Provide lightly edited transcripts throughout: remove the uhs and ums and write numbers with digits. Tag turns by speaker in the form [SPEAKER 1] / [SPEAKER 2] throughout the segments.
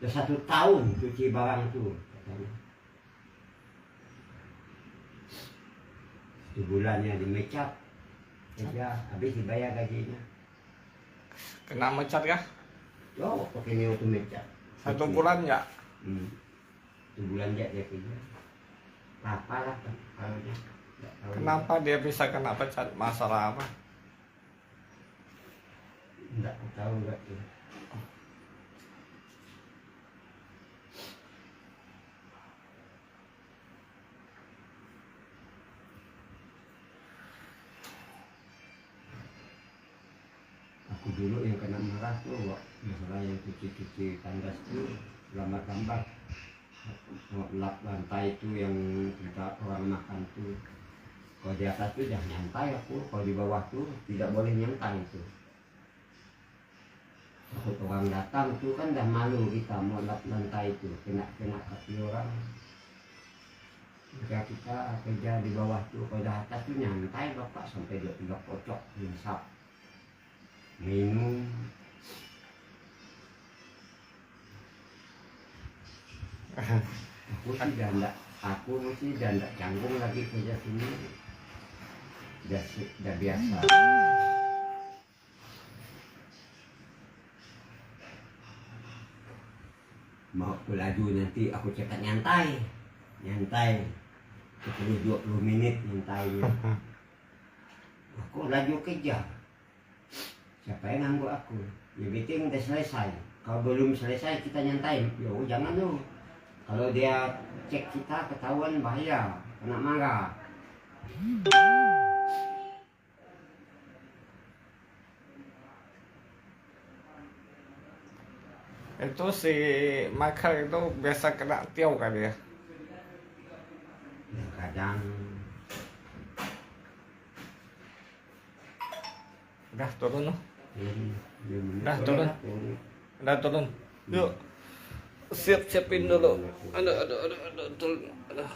[SPEAKER 1] Udah 1 tahun cuci barang tuh katanya. 1 bulannya dimecat kerja, habis dibayar gajinya.
[SPEAKER 2] Kena mecat kah?
[SPEAKER 1] Oh, pakai ini untuk mecat.
[SPEAKER 2] 1 bulan ya?
[SPEAKER 1] 1 bulan dia kerja. Apalah kalau dia.
[SPEAKER 2] Kenapa dia bisa kena pecat? Masalah apa?
[SPEAKER 1] Enggak tahu enggak tuh. Aku dulu yang kena marah tuh masalah yang cuci-cuci tandas tuh, gambar-gambar lap lantai itu yang kita orang makan tuh. Kalau di atas tuh jangan nyantai aku, kalau di bawah tuh tidak boleh nyantai itu. Kalau orang datang tuh kan dah malu kita mau lap lantai itu, kena kaki orang. Jika kita kerja di bawah tuh, kalau di atas tuh nyantai bapak sampai 2-3 pocok nyesap. Minum. Aku sih janda canggung lagi kerja sini. Udah biasa. Mau aku laju nanti aku cepat nyantai 10-20 menit nyantainya. Aku laju kerja. Siapa yang nganggu aku? Ya meeting udah selesai. Kalau belum selesai kita nyantai. Yo jangan lu. Kalau dia cek kita ketahuan bahaya, kena marah.
[SPEAKER 2] Itu si Michael itu biasa kena tiau kan dia?
[SPEAKER 1] Ya, kadang.
[SPEAKER 2] Udah turun loh.
[SPEAKER 1] Udah
[SPEAKER 2] turun. Yuk. Siapin dulu. Aduh, turun. Aduh.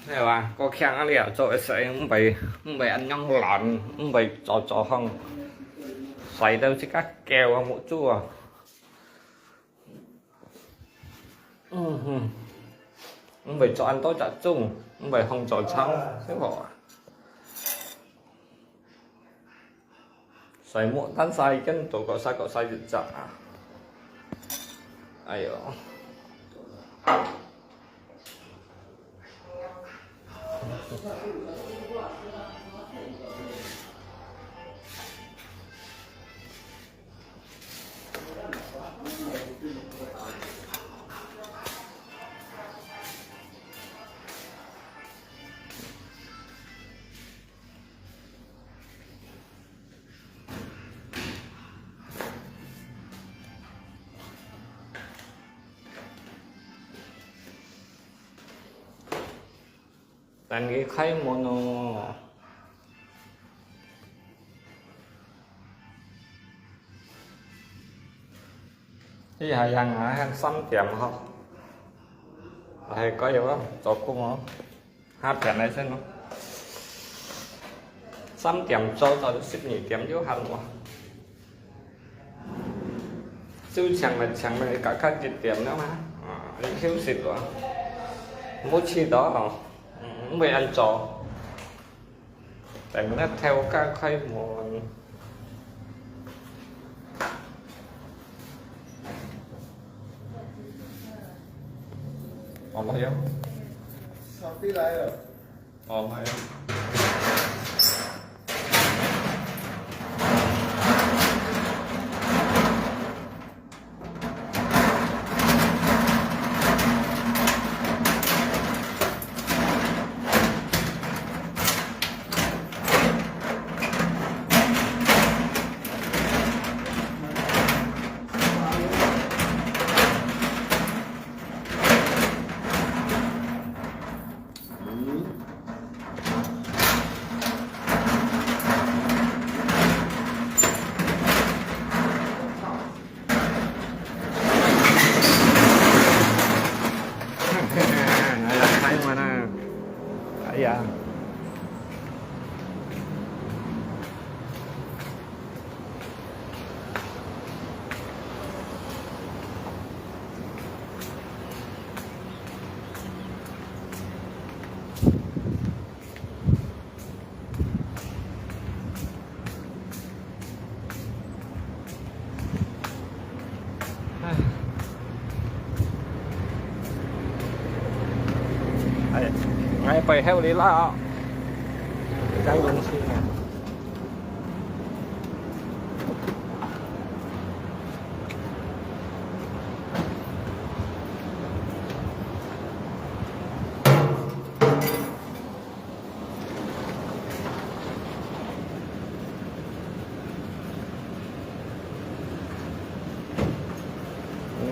[SPEAKER 2] Này bà, có khen á liền, rồi sẽ không bị ăn nhông lợn, không bị trò không. Xoay đâu chứ các kèo vào mỗi chua. Không bị cho ăn tối chặt chung, không bị không trò trắng, thế bỏ. Xoay muộn tan xoay, chân tổ có xoay dịch chặt à. Ai dồi. Lagi khay mono. Cái hàng hàng xăm tiệm không? Đây có gì không? Cho cung không? Hát tiệm này xem không? Xăm tiệm cho xích nhị tiệm vô hành không? Chứ chẳng là cả các tiệm nữa mà. Đi khiếu xịt rồi. Mỗi chi đó không? Không bị ăn trò. Tại nó theo các khay một. Olay không?
[SPEAKER 3] Sao tí lại rồi?
[SPEAKER 2] Olay không? Đấy, ngay phải theo lý là cái luôn xin nè.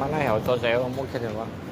[SPEAKER 2] Mana ya, cho saya mau ke depan.